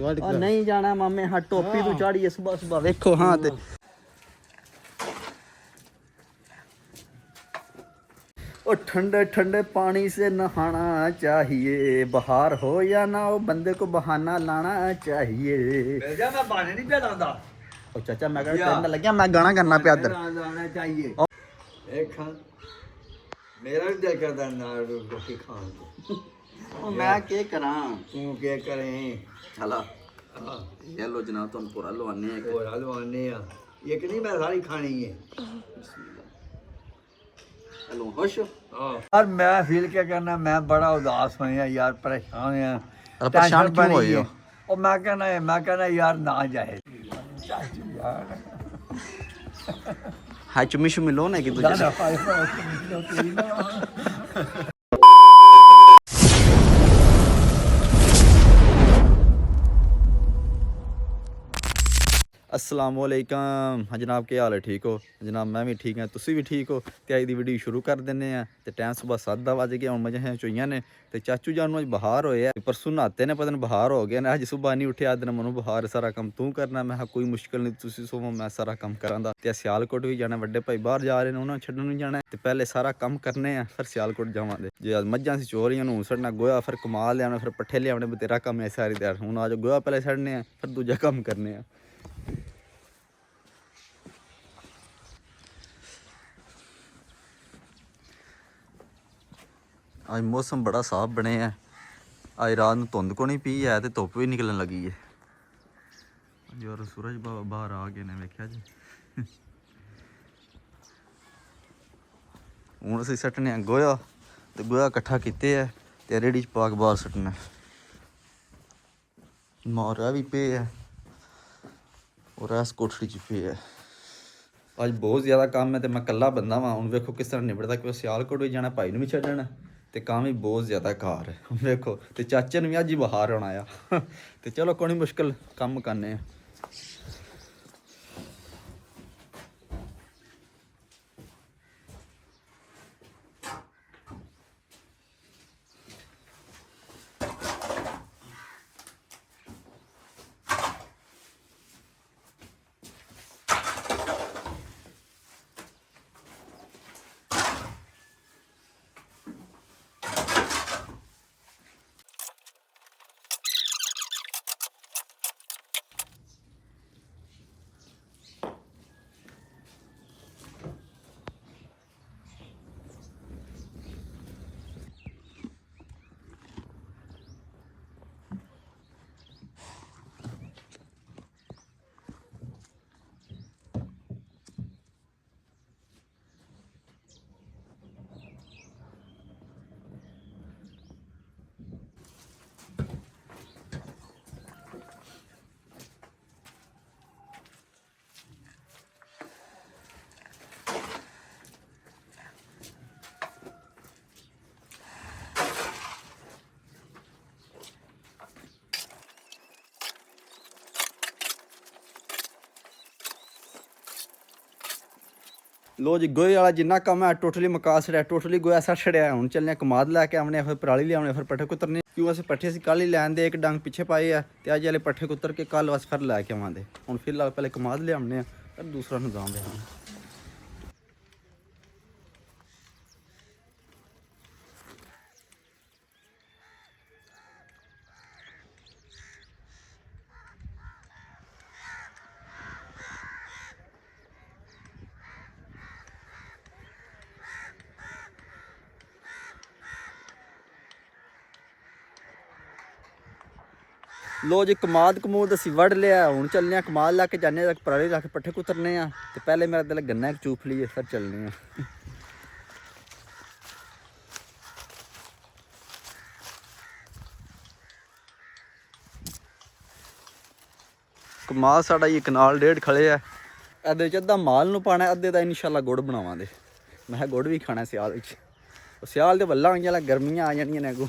नहीं जाना मामे हाँ टोपी तो चाड़ी है सुबह सुबह देखो हाँ ते ओ ठंडे ठंडे पानी से नहाना चाहिए बाहर हो या ना हो बंदे को बहाना लाना चाहिए मैं बहाने नहीं पे लाता ओ चाचा मैं कहना लग गया मैं गाना करना पे इधर लाना चाहिए एक खान मेरा भी दिल करता है ना रोटी खाने को मैं क्या करा तू क्या करें हला ये लो जनाब तुम पूरा लवाने हैं और हलवाने एक नहीं मैं सारी खानी है हेलो खुश हो यार मैं फील क्या करना मैं बड़ा उदास हुआ यार परेशान है परेशान क्यों होए हो और मैं कहना यार ना जाए हाय चुम्मी शुम्मी लो ना कि तुझे असलामुअलैकुम हाँ जनाब क्या हाल है ठीक हो जनाब मैं भी ठीक हाँ तुसी भी ठीक हो तो अज की वीडियो शुरू कर देने तो टाइम सुबह 7 बज गया हूँ मजे चोइया ने तो चाचू जान अज बहार होए परसों नहाते ने पता नहीं बहार हो गया अज सुबह नहीं उठे आदि मनु बहार सारा काम तू करना मैं कोई मुश्किल नहीं तुसी सोवो मैं सारा काम करा तो सियालकोट भी जाना वड्डे भाई बाहर जा रहे हैं उन्होंने छड्डन नहीं जाना तो पहले सारा काम करने फिर सियालकोट जावांगे जे मझां से चोरियां हूँ सड़ना गोया फिर कमाल लिया फिर पट्ठे लिया बतेरा काम है सारी दिहाड़ हूँ आज गोया पहले सड़ने फिर दूजा काम करने आज मौसम बड़ा साफ बने है आज रात में धुंध को नहीं पी है तो धुप भी निकलन लगी है यार सूरज बाहर आ गए ने वेख्या जी हूँ असीं सट्टने गोया तो गोया कट्ठा किते है तो रेहड़ी च पा के बाहर सट्टना मारा भी पे है और इस कोठड़ी च पे है अज बहुत ज़्यादा काम है तो मैं कल्ला बंदा वां हूँ वेखो किस तरह निबड़ता कि सियालकोट भी जाना भाई भी छड्डण तो काम भी बहुत ज़्यादा कार है देखो तो चाचे ने भी अज ही बाहर होना आया तो चलो कोई मुश्किल कम करने लो जी गोहे वाला जिन्ना कम है टोटली मुका छड़िया टोटली गोया सट छड़िया हूँ चलने कमाद लैके आने फिर पराली लिया फिर पट्ठे कुतरने क्यों अस पट्ठे अं कल ही लैन दे एक डंग पिछे पाए है तो अज वाले पट्ठे कुतर के कल बस फिर लैके आवांगे हूँ फिलहाल पहले कमाद लिया फिर दूसरा निजाम लिया लो जी कमाद कमूद असी वड़ लिया हूँ चलने कमाद लैके जाने पराली लैके पट्ठे कुतरने तो पहले मेरा दिल गन्ना एक चूफ लीए फिर चलने कमाद साढ़ा ये कनाल डेढ़ खड़े है अद्धे च अद्धा माल नूं पाना अद्धे का इंशाल्लाह गुड़ बनावांगे मैं गुड़ भी खाना सियाल सियाल तो वल्ला होई जाना गर्मियां आ जानियां ने अगों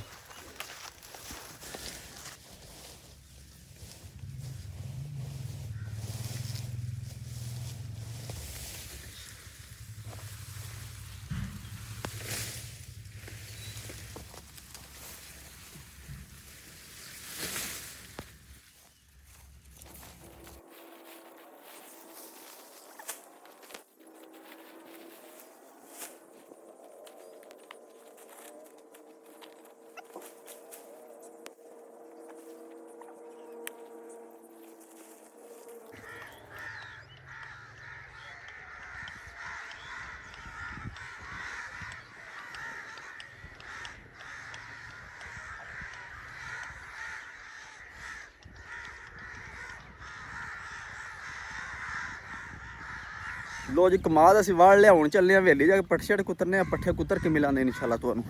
ਲੋ ਜੀ ਕਮਾਦ ਅਸੀਂ ਵਾੜ ਲਿਆ, ਹੁਣ ਚੱਲੇ ਆ ਹਵੇਲੀ ਜਾ ਕੇ ਪੱਠੇ ਛੜ ਕੁਤਰਨੇ ਆ, ਪੱਠੇ ਕੁਤਰ ਕੇ ਮਿਲਾਂਗੇ ਇਨਸ਼ਾਅੱਲਾ ਤੁਹਾਨੂੰ।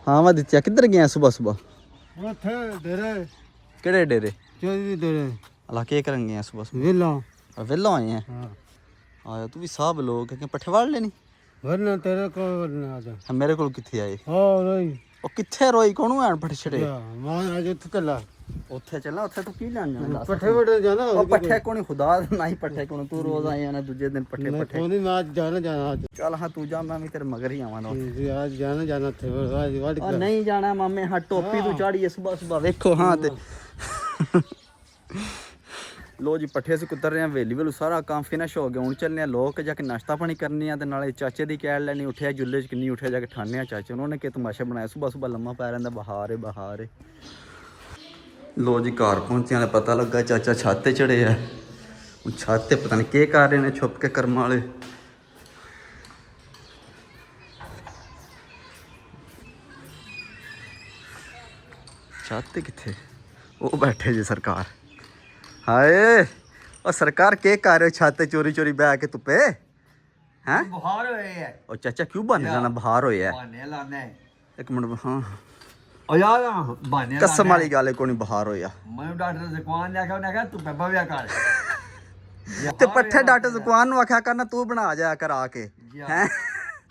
ਹਾਂ ਮੈਂ ਦਿੱਤਿਆ ਕਿੱਧਰ ਗਿਆ ਸਵੇਰ ਸਵੇਰ? ਉੱਥੇ ਡੇਰੇ ਕਿਹੜੇ ਡੇਰੇ? ਚੋਦੀ ਡੇਰੇ ਅਲਾ ਕੀ ਕਰਨ ਗਏ ਸਵੇਰ ਸਵੇਰ? ਵੇਲਾ ਵਿਹਲਾ ਆਏ ਆ? ਹਾਂ ਆਇਆ ਤੂੰ ਵੀ ਸਾਬ ਲੋਕ ਕਿ ਪੱਠੇ ਵਾੜ ਲੈਣੀ? ਵਰਨਾ ਤੇਰੇ ਕੋਲ ਵਰਨਾ ਆ ਮੇਰੇ ਕੋਲ ਕਿੱਥੇ ਆਏ? ਹਾਂ ਰੋਈ ਉਹ ਕਿੱਥੇ ਰੋਈ ਕੋਣੂ ਆਣ ਪੱਠੇ ਛੜੇ? ਮਾਂ ਅੱਜ ਉੱਥੇ ਚੱਲਾ ਉੱਥੇ ਚੱਲਾਂ, ਉੱਥੇ ਤੂੰ ਕੀ ਲੈਣ ਜਾਣਾ? ਪੱਠੇ ਵੜੇ ਜਾਣਾ ਉਹ ਪੱਠੇ ਕੋਣੀ ਖੁਦਾ ਨਹੀਂ ਪੱਠੇ ਕੋਣ, ਤੂੰ ਰੋਜ਼ ਆਇਆ ਨਾ ਦੂਜੇ ਦਿਨ ਪੱਠੇ ਪੱਠੇ। ਕੋਈ ਮੈਂ ਅੱਜ ਜਾਣਾ ਅੱਜ ਚੱਲ ਹਾਂ ਤੂੰ ਜਾ, ਮੈਂ ਵੀ ਤੇਰੇ ਮਗਰ ਹੀ ਆਵਾਂ। ਅੱਜ ਜਾਣਾ ਤੇ ਅੱਜ ਵੜ ਆ ਨਹੀਂ ਜਾਣਾ ਮਾਮੇ, ਹਾਂ ਟੋਪੀ ਤੂੰ ਚਾੜੀਏ ਸਵੇਰ ਸਵੇਰ ਵੇਖੋ। ਹਾਂ ਤੇ ਲੋ ਜੀ ਪੱਠੇ ਸੇ ਕੁਤਰ ਰਹੇ ਆ, ਵੇਲੀ ਵੇਲੂ ਸਾਰਾ ਕੰਮ ਫਿਨਿਸ਼ ਹੋ ਗਿਆ। ਹੁਣ ਚੱਲਨੇ ਆ ਲੋਕ ਜਾ ਕੇ ਨਾਸ਼ਤਾ ਪਾਣੀ ਕਰਨੀ ਆ, ਤੇ ਨਾਲੇ ਚਾਚੇ ਦੀ ਕਹਿ ਲੈਣੀ ਉੱਠਿਆ ਜੁੱਲੇ ਚ ਕਿੰਨੀ ਉੱਠਿਆ, ਜਾ ਕੇ ਠਾਣੇ ਆ ਚਾਚੇ ਨੂੰ। ਉਹਨੇ ਕਿ ਤਮਾਸ਼ਾ ਬਣਾਇਆ ਸਵੇਰ ਸਵੇਰ ਲੰਮਾ ਪੈ ਰਹਿੰਦਾ, ਬਹਾਰ ਏ ਬਹਾਰ ਏ। ਲੋ ਜੀ ਘਰ ਪਹੁੰਚਿਆ ਤੇ ਪਤਾ ਲੱਗਾ ਚਾਚਾ ਛੱਤ ਤੇ ਚੜੇ ਆ। ਹੁਣ ਛੱਤ ਤੇ ਪਤਾ ਨਹੀਂ ਕੀ ਕਰ ਰਹੇ ਨੇ ਛੁਪ ਕੇ ਕਰਮ ਵਾਲੇ। ਛੱਤ ਤੇ ਕਿੱਥੇ? ਉਹ ਬੈਠੇ ਜੀ ਸਰਕਾਰ। ਹਾਏ ਉਹ ਸਰਕਾਰ ਕੀ ਕਰ ਰਹੇ ਹੋ ਛੱਤ ਤੇ ਚੋਰੀ ਚੋਰੀ ਬਹਿ ਕੇ ਧੁੱਪੇ? ਹੈਂ ਬੁਖਾਰ ਹੋਏ ਹੈ ਉਹ ਚਾਚਾ ਕਿਉਂ ਬਹਾਨੇ ਲਾਣਾ? ਬਾਹਰ ਹੋਇਆ ਬਾਨੇ ਲਾਣੇ ਇੱਕ ਮਿੰਟ। ਹਾਂ ਉਹ ਯਾਰ ਬਾਨੇ ਕਸਮ ਵਾਲੀ ਗੱਲ ਕੋਈ ਨਹੀਂ, ਬਾਹਰ ਹੋਇਆ। ਮੈਂ ਡਾਕਟਰ ਜ਼ੁਕਾਨ ਲੈ ਕੇ ਉਹਨੇ ਕਿਹਾ ਤੂੰ ਬੱਬਾ ਵਿਆ ਕਰ ਤੇ ਪੱਠੇ ਡਾਕਟਰ ਜ਼ੁਕਾਨ ਨੂੰ ਆਖਿਆ ਕਰਨਾ ਤੂੰ ਬਣਾ ਜਾਇਆ ਕਰ ਆ ਕੇ। ਹੈਂ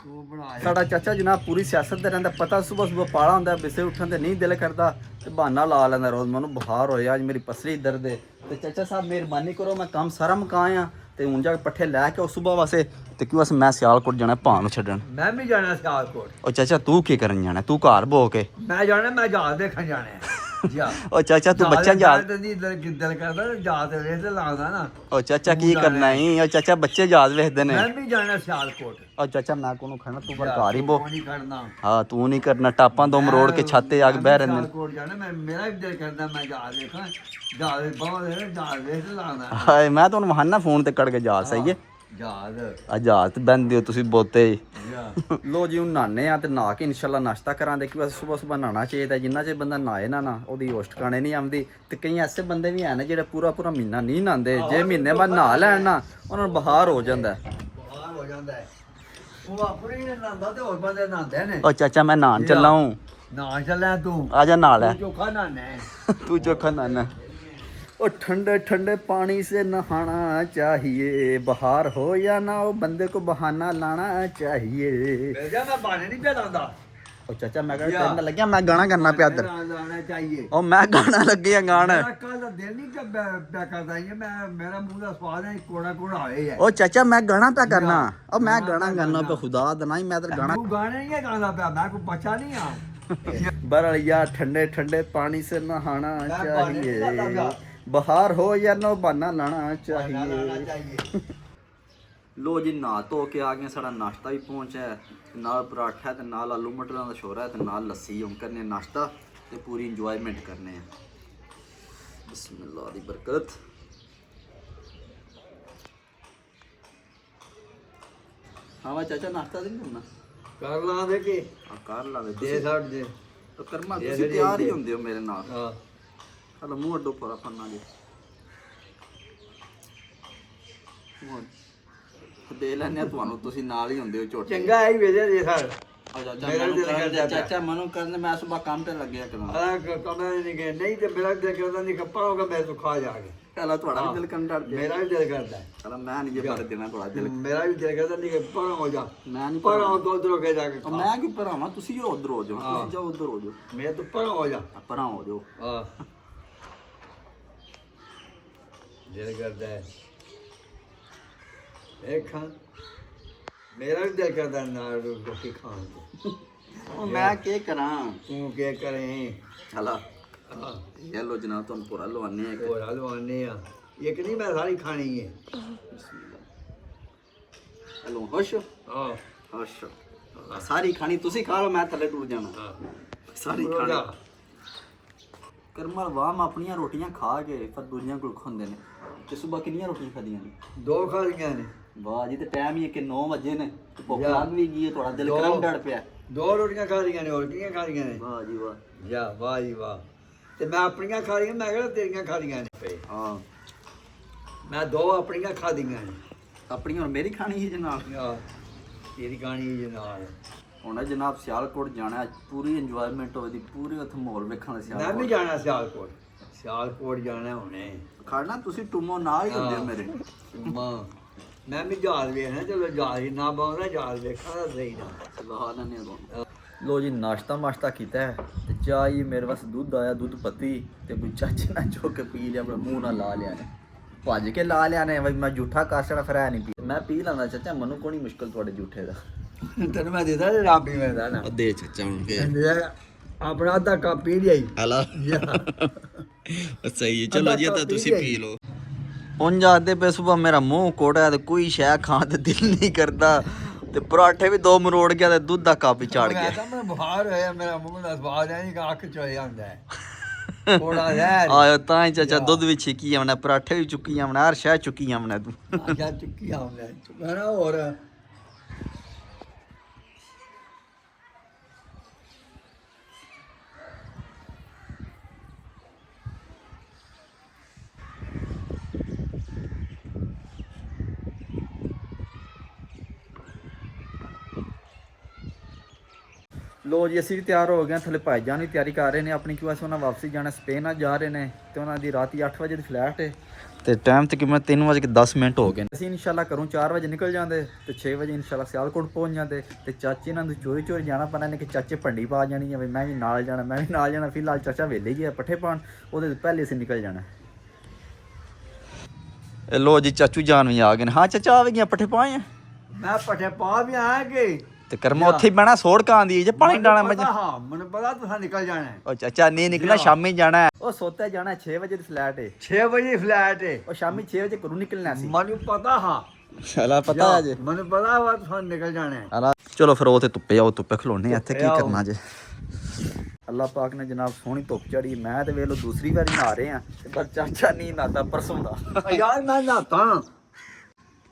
ਤੂੰ ਬਣਾ ਸਾਡਾ ਚਾਚਾ ਜਨਾਬ ਪੂਰੀ ਸਿਆਸਤ ਦੇ ਰਹਿੰਦਾ, ਪਤਾ ਸਵੇਰ ਸਵੇਰ ਪਾਲਾ ਹੁੰਦਾ, ਬਿਸੇ ਉੱਠਣ ਤੇ ਨਹੀਂ ਦਿਲ ਕਰਦਾ ਤੇ ਬਹਾਨਾ ਲਾ ਲੈਂਦਾ ਰੋਜ਼। ਮੈਨੂੰ ਬੁਖਾਰ ਹੋਇਆ, ਅੱਜ ਮੇਰੀ ਪਸਲੀ ਦਰਦ ਹੈ। ਤੇ ਚਾਚਾ ਸਾਹਿਬ ਮਿਹਰਬਾਨੀ ਕਰੋ, ਮੈਂ ਕੰਮ ਸਾਰਾ ਮੁਕਾਇਆ ਆ ਤੇ ਹੁਣ ਜਾ ਕੇ ਪੱਠੇ ਲੈ ਕੇ ਉਹ ਸਵੇਰ ਵਾਸਤੇ ਤੇ ਕਿਉਂ ਮੈਂ ਸਿਆਲਕੋਟ ਜਾਣਾ ਭਾਂ ਨੂੰ ਛੱਡਣ। ਮੈਂ ਵੀ ਜਾਣਾ ਸਿਆਲਕੋਟ। ਉਹ ਚਾਚਾ ਤੂੰ ਕੀ ਕਰਨ ਜਾਣਾ? ਤੂੰ ਘਰ ਬੋ ਕੇ। ਮੈਂ ਜਾਣਾ, ਮੈਂ ਜਹਾਜ਼ ਦੇਖਣ ਜਾਣਾ ਜਾ। ਉਹ ਚਾਚਾ ਤੂੰ ਬੱਚਾ ਜਹਾਜ਼ ਦੀ ਦਿਲ ਕਰਦਾ ਜਹਾਜ਼ ਵੇਖ ਤੇ ਲਾਉਂਦਾ ਨਾ। ਉਹ ਚਾਚਾ ਕੀ ਕਰਨਾ ਈ? ਉਹ ਚਾਚਾ ਬੱਚੇ ਜਹਾਜ਼ ਵੇਖਦੇ ਨੇ। ਮੈਂ ਵੀ ਜਾਣਾ ਸਿਆਲਕੋਟ। ਉਹ ਚਾਚਾ ਮੈਂ ਕੋਨੂੰ ਖੜਨਾ, ਤੂੰ ਪਰ ਘਰ ਹੀ ਬੋ। ਨਹੀਂ ਕਰਨਾ। ਹਾਂ ਤੂੰ ਨਹੀਂ ਕਰਨਾ, ਟਾਪਾਂ ਤੋਂ ਮਰੋੜ ਕੇ ਛੱਤ ਤੇ ਆ ਕੇ ਬਹਿ ਰਹਿੰਦੇ ਨੇ। ਸਿਆਲਕੋਟ ਜਾਣਾ, ਮੈਂ ਮੇਰਾ ਵੀ ਦਿਲ ਕਰਦਾ ਮੈਂ ਜਹਾਜ਼ ਦੇਖਾਂ, ਜਹਾਜ਼ ਬਹੁਤ ਜਹਾਜ਼ ਵੇਖ ਤੇ ਲਾਉਂਦਾ। ਹਾਏ ਮੈਂ ਤੁਹਾਨੂੰ ਵਹਾਨਾ ਫੋਨ ਤੇ ਕੱਢ ਕੇ ਜਹਾਜ਼ ਸਹੀ ਹੈ। ਜਹਾਜ਼ ਆ ਜਹਾਜ਼ ਤੇ ਬਹਿੰਦੇ ਹੋ ਤੁਸੀਂ ਬੋਤੇ। ਜਾ। ਲੋ ਜੀ ਹੁਣ ਨਹਾਨੇ ਆ ਤੇ ਨਹਾ ਕੇ ਇਨਸ਼ਾਅੱਲਾ ਨਾਸ਼ਤਾ ਕਰਾਂਗੇ, ਕਿ ਬਸ ਸਵੇਰ ਸਵੇਰ ਨਹਾਣਾ ਚਾਹੀਦਾ। ਜਿੰਨਾ ਚਿਰ ਬੰਦਾ ਨਹਾਏ ਨਾ ਉਹਦੀ ਹੋਸ਼ ਟਿਕਾਣੇ ਨਹੀਂ ਆਉਂਦੀ। ਤੇ ਕਈ ਐਸੇ ਬੰਦੇ ਵੀ ਹਨ ਜਿਹੜੇ ਪੂਰਾ ਮਹੀਨਾ ਨਹੀਂ ਨਹਾਉਂਦੇ, ਜੇ ਮਹੀਨੇ ਬਾਅਦ ਨਹਾ ਲੈਣ ਨਾ ਉਹਨਾਂ ਨੂੰ ਬੁਖਾਰ ਹੋ ਜਾਂਦਾ। ਬੁਖਾਰ ਹੋ ਜਾਂਦਾ ਹੈ। ਉਹ ਆਪਣੀ ਨੇ ਨਹਾਉਂਦਾ ਤੇ ਹੋਰ ਬੰਦੇ ਨਹਾਉਂਦੇ ਨੇ। ਉਹ ਚਾਚਾ ਮੈਂ ਨਹਾਣ ਚੱਲਾ ਹੂੰ। ਨਾ ਚੱਲਿਆ ਤੂੰ, ਆ ਜਾ ਨਹਾ ਲੈ। ਚੋਖਾ ਨਹਾਣਾ। ਤੂੰ ਚੋਖਾ ਨਹਾना। ओ ठंडे ठंडे पानी से नहाना चाहिए, बाहर हो या ना हो बंदे को बहाना लाना चाहिए। मैं बहाने नहीं पे लांदा। ओ चाचा मैं कहना लग्या मैं गाना करना पे इधर। लाना चाहिए। ओ मैं गाना लगे गाना। मेरा कल दिल नहीं पे करदा ये, मैं मेरा मुंह दा स्वाद है कोड़ा कोड़ा होए है। ओ चाचा मैं गाना पे करना। ओ मैं गाना करना पे खुदा दा नहीं, मैं इधर गाना। तू गाने नहीं गाना पे, मैं को बचा नहीं आ। बरलिया ठंडे ठंडे पानी से नहाना चाहिए, बाहर हो या नो बहाना लाना चाहिए। लो जी नहा धो के आ गए, साड़ा नाश्ता भी पहुंचा है, नाल पराठा ते नाल आलू मटरां दा छोरा ते नाल लस्सी। हम करने नाश्ता ते पूरी इंजॉयमेंट करने हैं। बिस्मिल्लाह दी बरकत। हाँ वा चाचा नाश्ता नहीं करना? कर ला दे के कर ला दे छड़ दे तो कर्मा तुसी तैयार ही हुंदे हो मेरे नाल। हां चलो मुंह अड्डो पूरा पन्ना जी ਦੇ ਲੈਣੇ ਤੁਹਾਨੂੰ, ਤੁਸੀਂ ਨਾਲ ਹੀ ਹੁੰਦੇ ਹੋ ਝੋਟੇ। ਚੰਗਾ ਹੈ ਵੇਦੇ ਦੇ ਸਰ। ਮੇਰਾ ਦਿਲ ਕਰਦਾ ਚਾਚਾ ਮਨੂੰ ਕਰਨ, ਮੈਂ ਸੁਬਾ ਕੰਮ ਤੇ ਲੱਗਿਆ ਕਰਾਂ। ਆ ਕਮੇ ਨਹੀਂ ਗਏ ਨਹੀਂ ਤੇ ਮੇਰਾ ਦਿਲ ਕਰਦਾ ਨਹੀਂ ਕੱਪੜਾ ਹੋਗਾ ਮੈਂ ਤੂੰ ਖਾ ਜਾਗੇ। ਚਲਾ ਤੁਹਾਡਾ ਵੀ ਦਿਲ ਕੰਨ ਡਰ ਮੇਰਾ ਵੀ ਦਿਲ ਕਰਦਾ। ਚਲਾ ਮੈਂ ਨਹੀਂ ਜੇ ਪਰ ਦੇਣਾ ਤੁਹਾਡਾ ਦਿਲ। ਮੇਰਾ ਵੀ ਦਿਲ ਕਰਦਾ ਨਹੀਂ ਪਰ ਹੋ ਜਾ। ਮੈਂ ਨਹੀਂ ਪਰ ਹੋ ਦੋ ਉਧਰ ਕੇ ਜਾ ਕੇ ਮੈਂ ਕੀ ਭਰਾਵਾਂ, ਤੁਸੀਂ ਜੋ ਉਧਰ ਹੋ ਜਾਓ, ਤੁਸੀਂ ਜਾਓ ਉਧਰ ਹੋ ਜਾਓ। ਮੈਂ ਤਾਂ ਪਰ ਹੋ ਜਾ। ਪਰਾਂ ਹੋ ਜਾਓ। ਹਾਂ ਦਿਲ ਕਰਦਾ ਹੈ ਦੇਖਾਂ, ਮੇਰਾ ਵੀ ਦਿਲ ਕਰਦਾ ਨਾਲ ਰੋਟੀ ਖਾਣ ਨੂੰ। ਉਹ ਮੈਂ ਕੀ ਕਰਾਂ? ਤੂੰ ਕੀ ਕਰੇ? ਚਲਾ ਹਾਂ ਇਹ ਲੋ ਜਨਾਬ ਤੁਹਾਨੂੰ ਪੂਰਾ ਲਵਾਨੇ ਆ। ਹੋਰ ਹਲਵਾਨੇ ਆ ਇੱਕ ਨਹੀਂ, ਮੈਂ ਸਾਰੀ ਖਾਣੀ ਹੈ। ਹਲੋ ਹੋਸ਼ ਹਾਂ ਹੋਸ਼ ਸਾਰੀ ਖਾਣੀ ਤੁਸੀਂ ਖਾ ਲਓ, ਮੈਂ ਥੱਲੇ ਟੁੱਟ ਜਾਣਾ। ਹਾਂ ਸਾਰੀ ਖਾਣੀ ਕਰਮਲ ਵਾਮ ਆਪਣੀਆਂ ਰੋਟੀਆਂ ਖਾ ਕੇ ਫਿਰ ਦੂਜੀਆਂ ਕੋਲ ਖਾਂਦੇ ਨੇ। ਤੇ ਸਵੇਰ ਕਿੰਨੀਆਂ ਰੋਟੀਆਂ ਖਾਦੀਆਂ ਨੇ? 2 ਖਾ ਲਈਆਂ ਨੇ। ਵਾਹ ਜੀ, ਤੇ ਟਾਈਮ ਹੀ ਕਿ 9 ਵਜੇ ਨੇ, ਤੇ ਭੁੱਖ ਲੱਗ ਵੀ ਗਈ ਹੈ, ਤੁਹਾਡਾ ਦਿਲ ਕਰਮ ਡੜ ਪਿਆ। 2 ਰੋਟੀਆਂ ਖਾ ਲਈਆਂ ਨੇ, ਹੋਰ ਕਿੰਨੀਆਂ ਖਾ ਲਈਆਂ ਨੇ? ਵਾਹ ਜੀ ਵਾਹ। ਜਾ ਵਾਹ ਜੀ ਵਾਹ। ਤੇ ਮੈਂ ਆਪਣੀਆਂ ਖਾ ਲਈਆਂ, ਮੈਂ ਕਿਹਾ ਤੇਰੀਆਂ ਖਾ ਲਈਆਂ ਨੇ ਪਏ। ਹਾਂ ਮੈਂ 2 ਆਪਣੀਆਂ ਖਾਧੀਆਂ ਨੇ। ਆਪਣੀ ਹੁਣ ਮੇਰੀ ਖਾਣੀ ਸੀ ਜਨਾਬ। ਆਹ, ਤੇਰੀ ਖਾਣੀ ਜੀ ਨਾਲ। ਹੁਣ ਜਨਾਬ ਸਿਆਲਕੋਟ ਜਾਣਾ, ਅੱਜ ਪੂਰੀ ਇੰਜੋਇਮੈਂਟ ਹੋਵੇਗੀ, ਪੂਰੀ ਉੱਥੇ ਮਾਹੌਲ ਵੇਖਣ ਦਾ ਮੈਂ ਵੀ ਜਾਣਾ ਸਿਆਲਕੋਟ, ਸਿਆਲਕੋਟ ਜਾਣਾ ਹੁਣੇ। ਖੜਨਾ ਤੁਸੀਂ ਟੂਮੋ ਨਾਲ ਹੀ ਹੁੰਦੇ ਹੋ ਮੇਰੇ। ਮਾਂ ਮੈਂ ਵੀ ਜਹਾਜ਼ ਵੇਖਣਾ, ਚਲੋ ਜਹਾਜ਼ ਨਾ ਬਾਉਂਦਾ, ਜਹਾਜ਼ ਵੇਖਾਂ ਸਹੀ ਨਾ। ਸੁਭਾਨ ਅੱਲਾਹ। ਲੋ ਜੀ ਨਾਸ਼ਤਾ ਮਾਸ਼ਤਾ ਕੀਤਾ ਹੈ ਤੇ ਚਾਹ ਹੀ ਮੇਰੇ ਵਾਸਤੇ ਦੁੱਧ ਆਇਆ, ਦੁੱਧ ਪੱਤੀ ਤੇ ਕੋਈ ਚਾਚੇ ਨਾਲ ਚੁੱਕ ਕੇ ਪੀ ਲਿਆ, ਆਪਣੇ ਮੂੰਹ ਨਾਲ ਲਾ ਲਿਆ ਨੇ, ਭੱਜ ਕੇ ਲਾ ਲਿਆ ਨੇ। ਬਈ ਮੈਂ ਝੂਠਾ ਕਰ ਛੜਾ, ਫਿਰ ਐ ਨਹੀਂ ਪੀ, ਮੈਂ ਪੀ ਲੈਂਦਾ ਚਾਚਾ, ਮੈਨੂੰ ਕੋਈ ਮੁਸ਼ਕਲ ਤੁਹਾਡੇ ਝੂਠੇ ਦਾ। ਤੈਨੂੰ ਮੈਂ ਦੇਦਾ ਰੱਬ ਹੀ ਮਿਲਦਾ ਨਾ। ਦੇ ਚਾਚਾ ਹੁਣ ਫੇਰ ਆਪਣਾ ਅੱਧਾ ਕੱਪ ਪੀ ਲਿਆ ਹੀ। ਹਲਾ ਸਹੀ ਹੈ, ਚਲੋ ਜੀ ਤਾਂ ਤੁਸੀਂ ਪੀ ਲਓ। ਹੁਣ ਜਾਂਦੇ ਪਏ ਸੁਬਾ, ਮੇਰਾ ਮੂੰਹ ਕੋੜਾ ਤੇ ਕੋਈ ਸ਼ੈ ਖਾਣ ਤੇ ਦਿਲ ਨਹੀਂ ਕਰਦਾ, ਤੇ ਪਰਾਠੇ ਵੀ 2 ਮਰੋੜ ਗਿਆ ਤੇ ਦੁੱਧ ਦਾ ਕੱਪ ਹੀ ਚੜ ਗਿਆ। ਮੈਨੂੰ ਬੁਖਾਰ ਹੋਇਆ, ਮੇਰਾ ਮੂੰਹ ਦਾ ਸਵਾਦ ਐ ਨਹੀਂ ਕਿ ਅੱਖ ਚ ਹੋਇਆ ਹੁੰਦਾ ਹੈ। ਕੋੜਾ ਜ਼ਹਿਰ ਆਇਓ ਤਾਂ ਹੀ ਚਾਚਾ, ਦੁੱਧ ਵੀ ਛਿੱਕੀ ਆਉਣਾ, ਪਰਾਠੇ ਵੀ ਚੁੱਕੀ ਆਉਣਾ, ਹਰ ਸ਼ੈ ਚੁੱਕੀ ਆਉਣਾ ਤੂੰ। ਅੱਛਾ ਚੁੱਕੀ ਆਉਂਦਾ ਚੁੱਕਣਾ ਹੋਰ। ਲੋ ਜੀ ਅਸੀਂ ਵੀ ਤਿਆਰ ਹੋ ਗਏ ਹਾਂ, ਥੱਲੇ ਭਾਈ ਜਾਨ ਵੀ ਤਿਆਰੀ ਕਰ ਰਹੇ ਨੇ ਆਪਣੀ, ਕਿਉਂਕਿ ਅਸੀਂ ਉਹਨਾਂ ਵਾਪਸੀ ਜਾਣਾ, ਸਪੇਨ ਆ ਜਾ ਰਹੇ ਨੇ ਤੇ ਉਹਨਾਂ ਦੀ ਰਾਤੀ 8 ਵਜੇ ਦੀ ਫਲੈਟ ਹੈ ਤੇ ਟਾਈਮ ਤਕਰੀਬਨ 3:10 ਹੋ ਗਏ ਨੇ। ਅਸੀਂ ਇਨਸ਼ਾਅੱਲਾ ਘਰੋਂ 4 ਵਜੇ ਨਿਕਲ ਜਾਂਦੇ ਤੇ 6 ਵਜੇ ਇਨਸ਼ਾਅੱਲਾ ਸਿਆਲਕੋਟ ਪਹੁੰਚ ਜਾਂਦੇ। ਤੇ ਚਾਚੇ ਇਹਨਾਂ ਨੂੰ ਚੋਰੀ ਚੋਰੀ ਜਾਣਾ ਪੈਣਾ ਨੇ ਕਿ ਚਾਚੇ ਭੰਡੀ ਪਾ ਜਾਣੀ ਹੈ, ਵੀ ਮੈਂ ਵੀ ਨਾਲ ਜਾਣਾ, ਮੈਂ ਵੀ ਨਾਲ ਜਾਣਾ। ਫਿਲਹਾਲ ਚਾਚਾ ਵੇਲੇ ਹੀ ਹੈ ਪੱਠੇ ਪਾਣ, ਉਹਦੇ ਤੋਂ ਪਹਿਲੇ ਅਸੀਂ ਨਿਕਲ ਜਾਣਾ। ਲੋ ਜੀ ਚਾਚੂ ਜਾਨ ਵੀ ਆ ਗਏ ਨੇ। ਹਾਂ ਚਾਚਾ ਆ ਗਈਆਂ, ਪੱਠੇ ਪਾਏ ਆ? ਮੈਂ ਪੱਠੇ ਪਾ ਵੀ ਆਇਆ ਕਿ ਤੇ ਕਰਮਾ ਉੱਥੇ ਹੀ ਬਹਿਣਾ, ਸੋੜ ਕਾਂ ਦੀ ਜੇ ਪਾਣੀ ਡਾਣਾ ਮੈਂ। ਹਾਂ ਮੈਨੂੰ ਪਤਾ ਤੁਸੀਂ ਨਿਕਲ ਜਾਣਾ। ਉਹ ਚਾਚਾ ਨਹੀਂ ਨਿਕਲਣਾ, ਸ਼ਾਮੀ ਜਾਣਾ ਹੈ। ਉਹ ਸੋਤੇ ਜਾਣਾ, 6 ਵਜੇ ਦੀ ਫਲੈਟ ਹੈ। 6 ਵਜੇ ਫਲੈਟ ਹੈ। ਉਹ ਸ਼ਾਮੀ 6 ਵਜੇ ਘਰੋਂ ਨਿਕਲਣਾ ਸੀ। ਮੈਨੂੰ ਪਤਾ ਹਾਂ, ਚਲਾ ਪਤਾ ਹੈ ਜੇ, ਮੈਨੂੰ ਪਤਾ ਵਾ ਤੁਸੀਂ ਨਿਕਲ ਜਾਣਾ ਹੈ। ਹਲਾ ਚਲੋ ਫਿਰ ਉਹ ਤੇ ਧੁੱਪੇ ਆਓ, ਧੁੱਪੇ ਖਲੋਣੇ ਇੱਥੇ ਕੀ ਕਰਨਾ ਜੇ। ਅੱਲਾਹ ਪਾਕ ਨੇ ਜਨਾਬ ਸੋਹਣੀ ਧੁੱਪ ਚੜੀ, ਮੈਂ ਤੇ ਵੇਖ ਲੋ ਦੂਸਰੀ ਵਾਰੀ ਨਹਾ ਰਹੇ ਆ, ਪਰ ਚਾਚਾ ਨਹੀਂ ਨਹਾਤਾ ਪਰਸੋਂ ਦਾ। ਯਾਰ ਮੈਂ ਨਹਾਤਾ।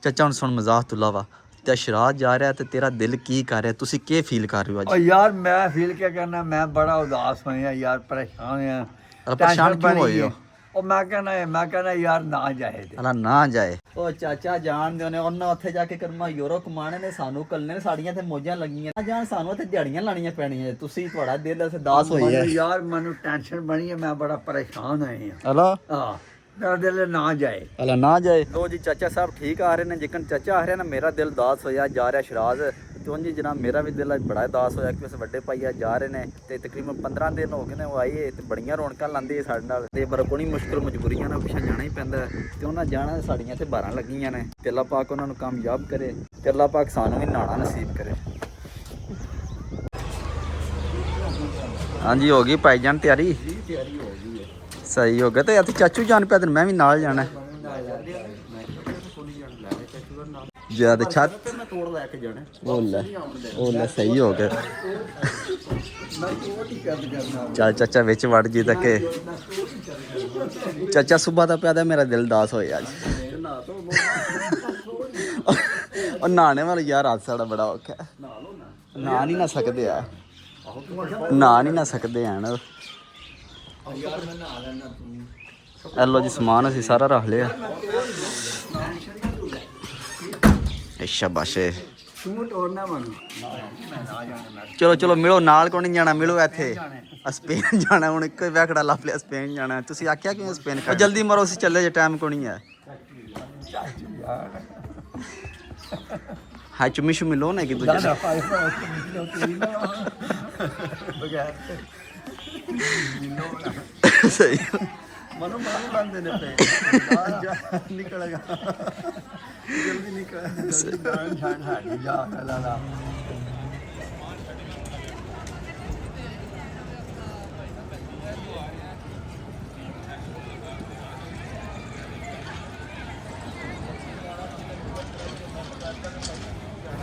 ਚਾਚਾ ਹੁਣ ਸੁਣ, ਮਜ਼ਾਕ ਤੋਂ ਇਲਾਵਾ ਤੇ ਸ਼ਰਾਧ ਜਾ ਰਿਹਾ ਤੇ ਤੇਰਾ ਦਿਲ ਕੀ ਕਰ ਰਿਹਾ, ਤੁਸੀਂ ਕੀ ਫੀਲ ਕਰ ਰਹੇ ਹੋ ਓ ਅੱਜ? ਯਾਰ ਮੈਂ ਫੀਲ ਕਿਆ ਕਰਨਾ, ਮੈਂ ਬੜਾ ਉਦਾਸ ਹੋਇਆ ਯਾਰ, ਪਰੇਸ਼ਾਨ ਆ। ਪਰੇਸ਼ਾਨ ਕਿਉਂ ਹੋਏ ਹੋ? ਉਹ ਮੈਂ ਕਹਿੰਦਾ ਯਾਰ ਨਾ ਜਾਏ ਤੇ। ਹਲਾ ਨਾ ਜਾਏ। ਉਹ ਚਾਚਾ ਜਾਣਦੇ ਨੇ, ਉਹਨਾਂ ਉੱਥੇ ਜਾ ਕੇ ਕਰਮਾ ਯੂਰੋ ਕਮਾਣੇ ਨੇ, ਸਾਨੂੰ ਕੱਲਨੇ ਨੇ, ਸਾਡੀਆਂ ਤੇ ਮੌਜਾਂ ਲੱਗੀਆਂ ਨਾ ਜਾਣ, ਸਾਨੂੰ ਉੱਥੇ ਦਿਹਾੜੀਆਂ ਲਾਣੀਆਂ ਪੈਣੀਆਂ। ਤੁਸੀਂ ਤੁਹਾਡਾ ਦਿਲ ਉੱਥੇ ਦਾਸ ਹੋਈ ਹੈ ਯਾਰ, ਮੈਨੂੰ ਟੈਨਸ਼ਨ ਬਣੀ ਹੈ, ਮੈਂ ਬੜਾ ਪਰੇਸ਼ਾਨ ਹੋਇਆ। ਹਲਾ ਹਾਂ ਮੇਰਾ ਦਿਲ ਨਾ ਜਾਏ। ਹਲਾ ਨਾ ਜਾਏ। ਲੋ ਜੀ ਚਾਚਾ ਸਾਹਿਬ ਠੀਕ ਆ ਰਹੇ ਨੇ, ਜਿਕਨ ਚਾਚਾ ਆ ਰਿਹਾ ਨਾ, ਮੇਰਾ ਦਿਲ ਦਾਸ ਹੋਇਆ ਜਾ ਰਿਹਾ ਸ਼ਰਾਜ਼ ਤੇ ਉਂਝ ਜਨਾਬ ਮੇਰਾ ਵੀ ਦਿਲ ਅੱਜ ਬੜਾ ਦਾਸ ਹੋਇਆ ਕਿ ਉਸ ਵੱਡੇ ਭਾਈ ਆ ਜਾ ਰਹੇ ਨੇ ਤੇ ਤਕਰੀਬਨ 15 ਦਿਨ ਹੋ ਗਏ ਨੇ ਉਹ ਆਏ ਤੇ ਬੜੀਆਂ ਰੌਣਕਾਂ ਲਾਉਂਦੇ ਸਾਡੇ ਨਾਲ ਤੇ ਪਰ ਕੋਈ ਮੁਸ਼ਕਲ ਮਜਬੂਰੀਆਂ ਨਾਲ ਪਿੱਛੇ ਜਾਣਾ ਹੀ ਪੈਂਦਾ ਤੇ ਉਹਨਾਂ ਜਾਣਾ ਸਾਡੀਆਂ ਤੇ 12 ਲੱਗੀਆਂ ਨੇ ਤੇ ਅੱਲਾਹ ਪਾਕ ਉਹਨਾਂ ਨੂੰ ਕਾਮਯਾਬ ਕਰੇ ਤੇ ਅੱਲਾਹ ਪਾਕ ਸਾਨੂੰ ਵੀ ਨਾਣਾ ਨਸੀਬ ਕਰੇ। ਹਾਂਜੀ ਹੋ ਗਈ ਭਾਈ ਜਾਨ ਤਿਆਰੀ? ਤਿਆਰੀ ਹੋ ਗਈ ਹੈ। ਸਹੀ ਹੋ ਗਿਆ ਤੇ ਇੱਥੇ ਚਾਚੂ ਜਾਨ ਪਿਆ ਤੇ ਮੈਂ ਵੀ ਨਾਲ ਜਾਣਾ। ਜਿਆਦਾ ਛੱਤ ਮੈਂ ਤੋੜ ਲੈ ਕੇ ਜਾਣਾ। ਉਹ ਲੈ ਸਹੀ ਹੋ ਗਿਆ। ਚੱਲ ਚਾਚਾ ਵਿੱਚ ਵੜ ਜੀ ਤੱਕ ਚਾਚਾ ਸੁਬਾ ਦਾ ਪਿਆਦਾ ਮੇਰਾ ਦਿਲ ਦਾਸ ਹੋਇਆ ਅੱਜ। ਉਹ ਨਹਾਣੇ ਵਾਲਾ ਯਾਰ ਅੱਜ ਸਾਡਾ ਬੜਾ ਔਖਾ ਹੈ। ਨਹਾ ਨਹੀਂ ਨਾ ਸਕਦੇ ਆ, ਨਹਾ ਨਹੀਂ ਨਾ ਸਕਦੇ ਹਨ। ਐਲੋ ਜੀ ਸਮਾਨ ਅਸੀਂ ਸਾਰਾ ਰੱਖ ਲਿਆ। ਸ਼ਾਬਾਸ਼। ਚਲੋ ਚਲੋ ਮਿਲੋ, ਨਾਲ ਕੋ ਨਹੀਂ ਜਾਣਾ, ਮਿਲੋ ਇੱਥੇ। ਸਪੇਨ ਜਾਣਾ ਹੁਣ, ਇੱਕੋ ਹੀ ਵੈਖੜਾ ਲੱਭ ਲਿਆ ਸਪੇਨ ਜਾਣਾ। ਤੁਸੀਂ ਆਖਿਆ ਕਿਉਂ ਸਪੇਨ? ਜਲਦੀ ਮਰੋ, ਅਸੀਂ ਚੱਲੇ ਜੇ, ਟਾਈਮ ਕੋ ਨਹੀਂ ਹੈ। ਹਾਂ ਚੁਮੀ ਸ਼ੁਮੀ ਲੋ ਨਾ ਕਿ ਦੂਜੇ ਸਹੀ ਮਨੋਂ ਬੰਦੇ ਨੇ ਪੇ ਨਿਕਲੇਗਾ ਜਲਦੀ ਨਿਕਲ ਜਲਦੀ ਜਾਨ ਛਾਣ ਹਾੜੀ ਜਾ ਲਾ।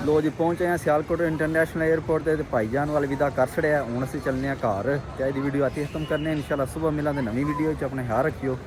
ਲੋ ਜੀ ਪਹੁੰਚੇ ਹਾਂ ਸਿਆਲਕੋਟ ਇੰਟਰਨੈਸ਼ਨਲ 에ਅਰਪੋਰਟ ਤੇ ਭਾਈਜਾਨ ਵਾਲ ਵਿਦਾ ਕਰ ਛੜਿਆ। ਹੁਣ ਅਸੀਂ ਚੱਲਨੇ ਆ ਘਰ ਤੇ ਅੱਜ ਦੀ ਵੀਡੀਓ ਆਤੀ ਖਤਮ ਕਰਨੇ। ਇਨਸ਼ਾਅੱਲਾ ਸੁਬਹ ਮਿਲਾਂਗੇ ਨਵੀਂ ਵੀਡੀਓ 'ਚ। ਆਪਣੇ ਖਿਆਲ ਰੱਖਿਓ।